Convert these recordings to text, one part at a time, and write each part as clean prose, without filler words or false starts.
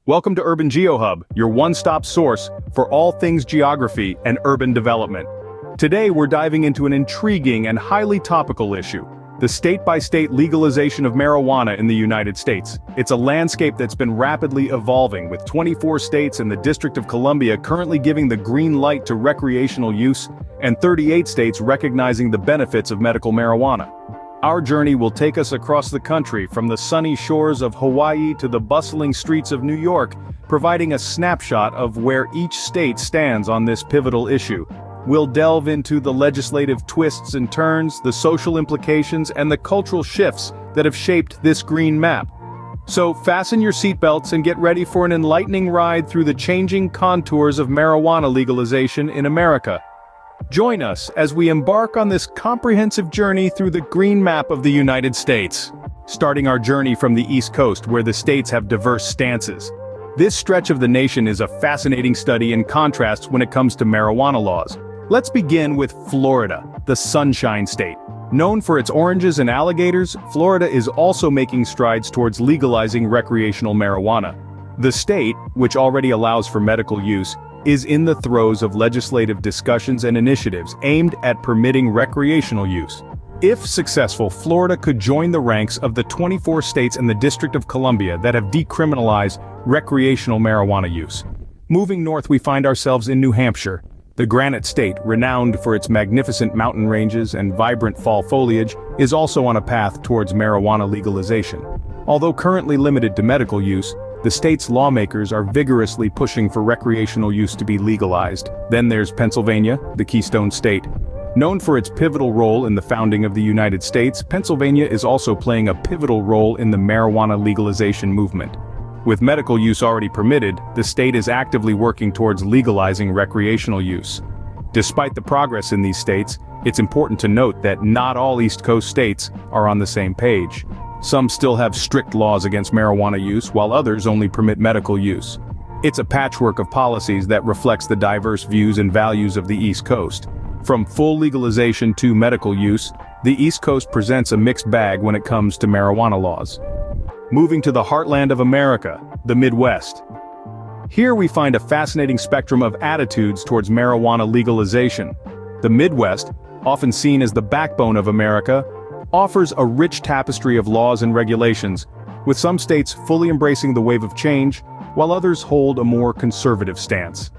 Welcome to Urban Geo Hub, your one-stop source for all things geography and urban development. Today we're diving into an intriguing and highly topical issue: the state-by-state legalization of marijuana in the United States. It's a landscape that's been rapidly evolving, with 24 states and the District of Columbia currently giving the green light to recreational use, and 38 states recognizing the benefits of medical marijuana. Our journey will take us across the country, from the sunny shores of Hawaii to the bustling streets of New York, providing a snapshot of where each state stands on this pivotal issue. We'll delve into the legislative twists and turns, the social implications, and the cultural shifts that have shaped this green map. So fasten your seatbelts and get ready for an enlightening ride through the changing contours of marijuana legalization in America. Join us as we embark on this comprehensive journey through the green map of the United States. Starting our journey from the East Coast, where the states have diverse stances. This stretch of the nation is a fascinating study in contrasts when it comes to marijuana laws. Let's begin with Florida, the Sunshine State. Known for its oranges and alligators, Florida is also making strides towards legalizing recreational marijuana. The state, which already allows for medical use, is in the throes of legislative discussions and initiatives aimed at permitting recreational use. If successful, Florida could join the ranks of the 24 states and the District of Columbia that have decriminalized recreational marijuana use. Moving north, we find ourselves in New Hampshire. The Granite State, renowned for its magnificent mountain ranges and vibrant fall foliage, is also on a path towards marijuana legalization. Although currently limited to medical use, the state's lawmakers are vigorously pushing for recreational use to be legalized. Then there's Pennsylvania, the Keystone State. Known for its pivotal role in the founding of the United States, Pennsylvania is also playing a pivotal role in the marijuana legalization movement. With medical use already permitted, the state is actively working towards legalizing recreational use. Despite the progress in these states, it's important to note that not all East Coast states are on the same page. Some still have strict laws against marijuana use, while others only permit medical use. It's a patchwork of policies that reflects the diverse views and values of the East Coast. From full legalization to medical use, the East Coast presents a mixed bag when it comes to marijuana laws. Moving to the heartland of America, the Midwest. Here we find a fascinating spectrum of attitudes towards marijuana legalization. The Midwest, often seen as the backbone of America, offers a rich tapestry of laws and regulations, with some states fully embracing the wave of change, while others hold a more conservative stance.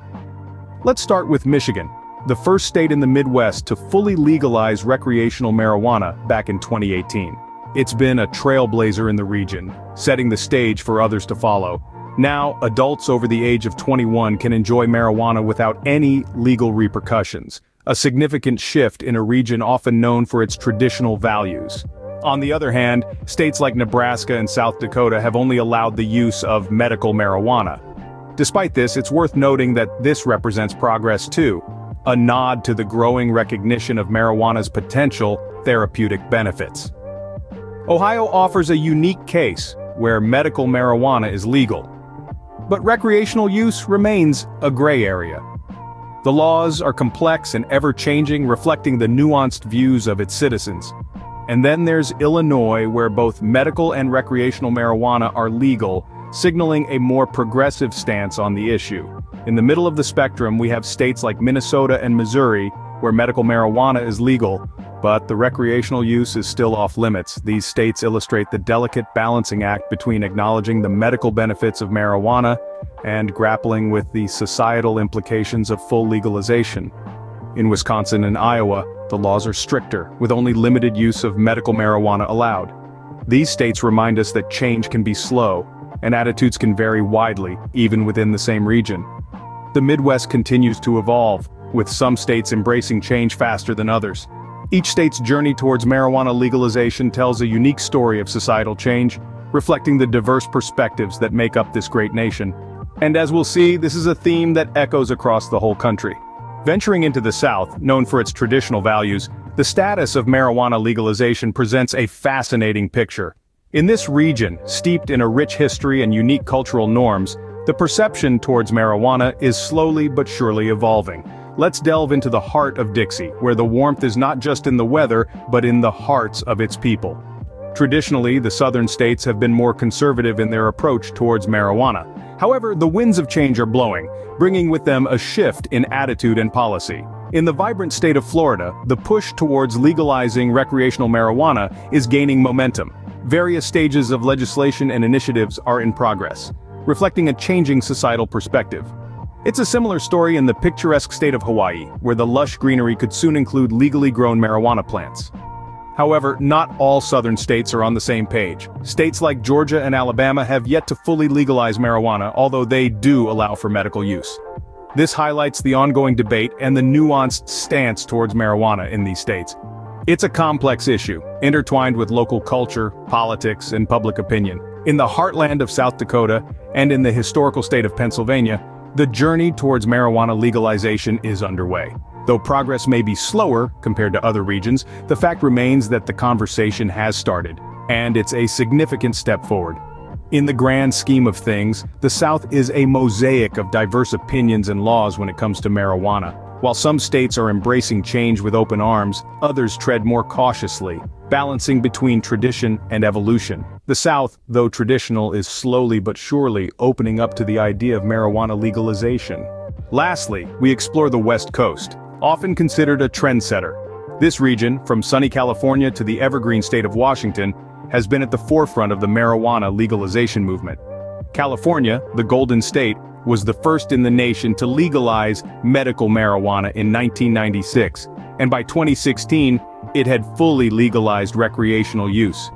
Let's start with Michigan, the first state in the Midwest to fully legalize recreational marijuana back in 2018. It's been a trailblazer in the region, setting the stage for others to follow. Now, adults over the age of 21 can enjoy marijuana without any legal repercussions, a significant shift in a region often known for its traditional values. On the other hand, states like Nebraska and South Dakota have only allowed the use of medical marijuana. Despite this, it's worth noting that this represents progress too, a nod to the growing recognition of marijuana's potential therapeutic benefits. Ohio offers a unique case where medical marijuana is legal, but recreational use remains a gray area. The laws are complex and ever-changing, reflecting the nuanced views of its citizens. And then there's Illinois, where both medical and recreational marijuana are legal, signaling a more progressive stance on the issue. In the middle of the spectrum, we have states like Minnesota and Missouri, where medical marijuana is legal, but the recreational use is still off-limits. These states illustrate the delicate balancing act between acknowledging the medical benefits of marijuana and grappling with the societal implications of full legalization. In Wisconsin and Iowa, the laws are stricter, with only limited use of medical marijuana allowed. These states remind us that change can be slow, and attitudes can vary widely, even within the same region. The Midwest continues to evolve, with some states embracing change faster than others. Each state's journey towards marijuana legalization tells a unique story of societal change, reflecting the diverse perspectives that make up this great nation. And as we'll see, this is a theme that echoes across the whole country. Venturing into the South, known for its traditional values, the status of marijuana legalization presents a fascinating picture. In this region, steeped in a rich history and unique cultural norms, the perception towards marijuana is slowly but surely evolving. Let's delve into the heart of Dixie, where the warmth is not just in the weather, but in the hearts of its people. Traditionally, the southern states have been more conservative in their approach towards marijuana. However, the winds of change are blowing, bringing with them a shift in attitude and policy. In the vibrant state of Florida, the push towards legalizing recreational marijuana is gaining momentum. Various stages of legislation and initiatives are in progress, reflecting a changing societal perspective. It's a similar story in the picturesque state of Hawaii, where the lush greenery could soon include legally grown marijuana plants. However, not all southern states are on the same page. States like Georgia and Alabama have yet to fully legalize marijuana, although they do allow for medical use. This highlights the ongoing debate and the nuanced stance towards marijuana in these states. It's a complex issue, intertwined with local culture, politics, and public opinion. In the heartland of South Dakota and in the historical state of Pennsylvania, the journey towards marijuana legalization is underway. Though progress may be slower compared to other regions, the fact remains that the conversation has started, and it's a significant step forward. In the grand scheme of things, the South is a mosaic of diverse opinions and laws when it comes to marijuana. While some states are embracing change with open arms, others tread more cautiously, balancing between tradition and evolution. The South, though traditional, is slowly but surely opening up to the idea of marijuana legalization. Lastly, we explore the West Coast, often considered a trendsetter. This region, from sunny California to the evergreen state of Washington, has been at the forefront of the marijuana legalization movement. California, the Golden State, was the first in the nation to legalize medical marijuana in 1996, and by 2016, it had fully legalized recreational use.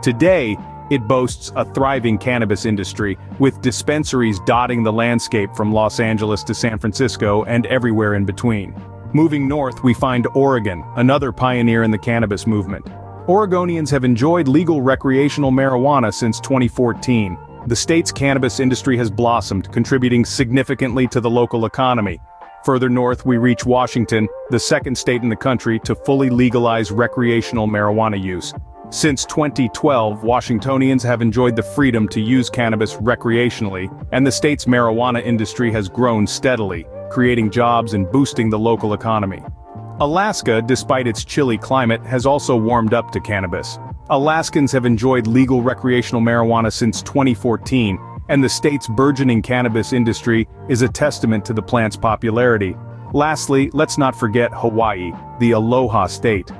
Today, it boasts a thriving cannabis industry, with dispensaries dotting the landscape from Los Angeles to San Francisco and everywhere in between. Moving north, we find Oregon, another pioneer in the cannabis movement. Oregonians have enjoyed legal recreational marijuana since 2014. The state's cannabis industry has blossomed, contributing significantly to the local economy. Further north, we reach Washington, the second state in the country to fully legalize recreational marijuana use. Since 2012, Washingtonians have enjoyed the freedom to use cannabis recreationally, and the state's marijuana industry has grown steadily, creating jobs and boosting the local economy. Alaska, despite its chilly climate, has also warmed up to cannabis. Alaskans have enjoyed legal recreational marijuana since 2014, and the state's burgeoning cannabis industry is a testament to the plant's popularity. Lastly, let's not forget Hawaii, the Aloha state.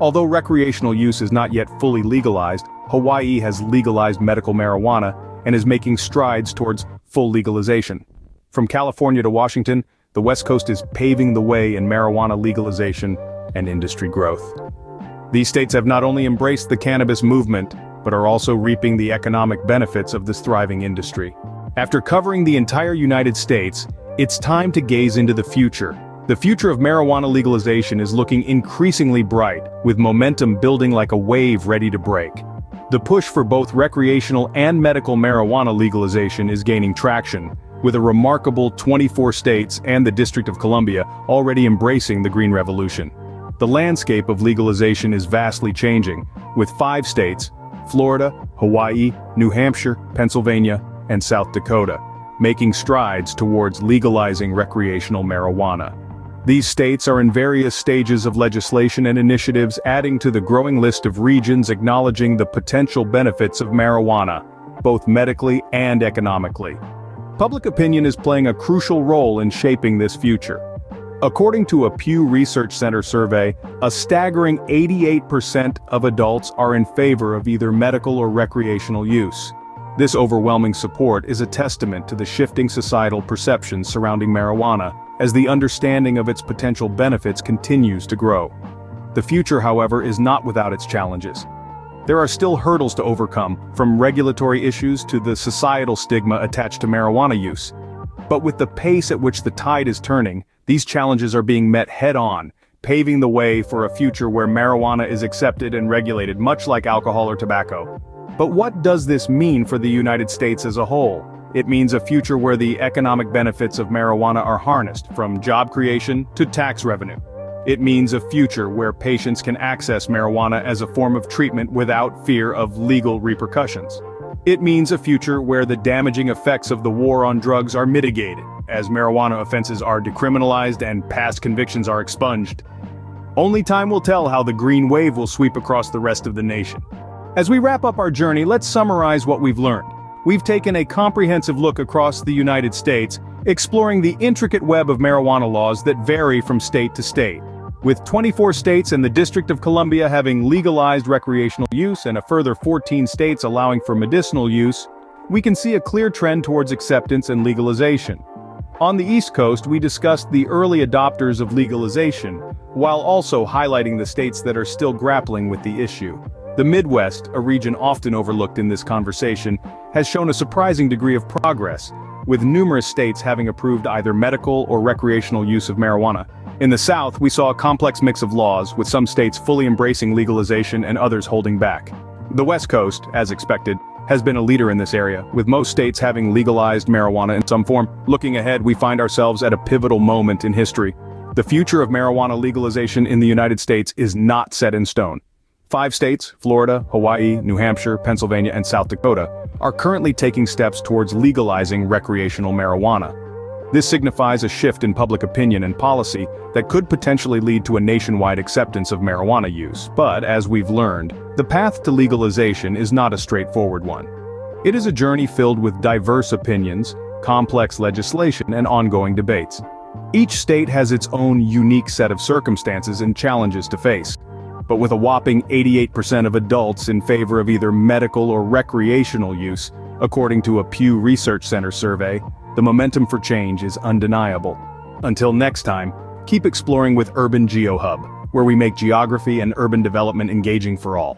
Although recreational use is not yet fully legalized, Hawaii has legalized medical marijuana and is making strides towards full legalization. From California to Washington, the West Coast is paving the way in marijuana legalization and industry growth. These states have not only embraced the cannabis movement, but are also reaping the economic benefits of this thriving industry. After covering the entire United States, it's time to gaze into the future. The future of marijuana legalization is looking increasingly bright, with momentum building like a wave ready to break. The push for both recreational and medical marijuana legalization is gaining traction, with a remarkable 24 states and the District of Columbia already embracing the Green Revolution. The landscape of legalization is vastly changing, with 5 states, Florida, Hawaii, New Hampshire, Pennsylvania, and South Dakota, making strides towards legalizing recreational marijuana. These states are in various stages of legislation and initiatives, adding to the growing list of regions acknowledging the potential benefits of marijuana, both medically and economically. Public opinion is playing a crucial role in shaping this future. According to a Pew Research Center survey, a staggering 88% of adults are in favor of either medical or recreational use. This overwhelming support is a testament to the shifting societal perceptions surrounding marijuana, as the understanding of its potential benefits continues to grow. The future, however, is not without its challenges. There are still hurdles to overcome, from regulatory issues to the societal stigma attached to marijuana use. But with the pace at which the tide is turning, these challenges are being met head-on, paving the way for a future where marijuana is accepted and regulated much like alcohol or tobacco. But what does this mean for the United States as a whole? It means a future where the economic benefits of marijuana are harnessed, from job creation to tax revenue. It means a future where patients can access marijuana as a form of treatment without fear of legal repercussions. It means a future where the damaging effects of the war on drugs are mitigated, as marijuana offenses are decriminalized and past convictions are expunged. Only time will tell how the green wave will sweep across the rest of the nation. As we wrap up our journey, let's summarize what we've learned. we've taken a comprehensive look across the United States, exploring the intricate web of marijuana laws that vary from state to state. With 24 states and the District of Columbia having legalized recreational use and a further 14 states allowing for medicinal use, we can see a clear trend towards acceptance and legalization. On the East Coast, we discussed the early adopters of legalization, while also highlighting the states that are still grappling with the issue. The Midwest, a region often overlooked in this conversation, has shown a surprising degree of progress, with numerous states having approved either medical or recreational use of marijuana. In the South, we saw a complex mix of laws, with some states fully embracing legalization and others holding back. The West Coast, as expected, has been a leader in this area, with most states having legalized marijuana in some form. Looking ahead, we find ourselves at a pivotal moment in history. The future of marijuana legalization in the United States is not set in stone. 5 states, Florida, Hawaii, New Hampshire, Pennsylvania, and South Dakota, are currently taking steps towards legalizing recreational marijuana. This signifies a shift in public opinion and policy that could potentially lead to a nationwide acceptance of marijuana use. But, as we've learned, the path to legalization is not a straightforward one. It is a journey filled with diverse opinions, complex legislation, and ongoing debates. Each state has its own unique set of circumstances and challenges to face. But with a whopping 88% of adults in favor of either medical or recreational use, according to a Pew Research Center survey, the momentum for change is undeniable. Until next time, keep exploring with Urban Geo Hub, where we make geography and urban development engaging for all.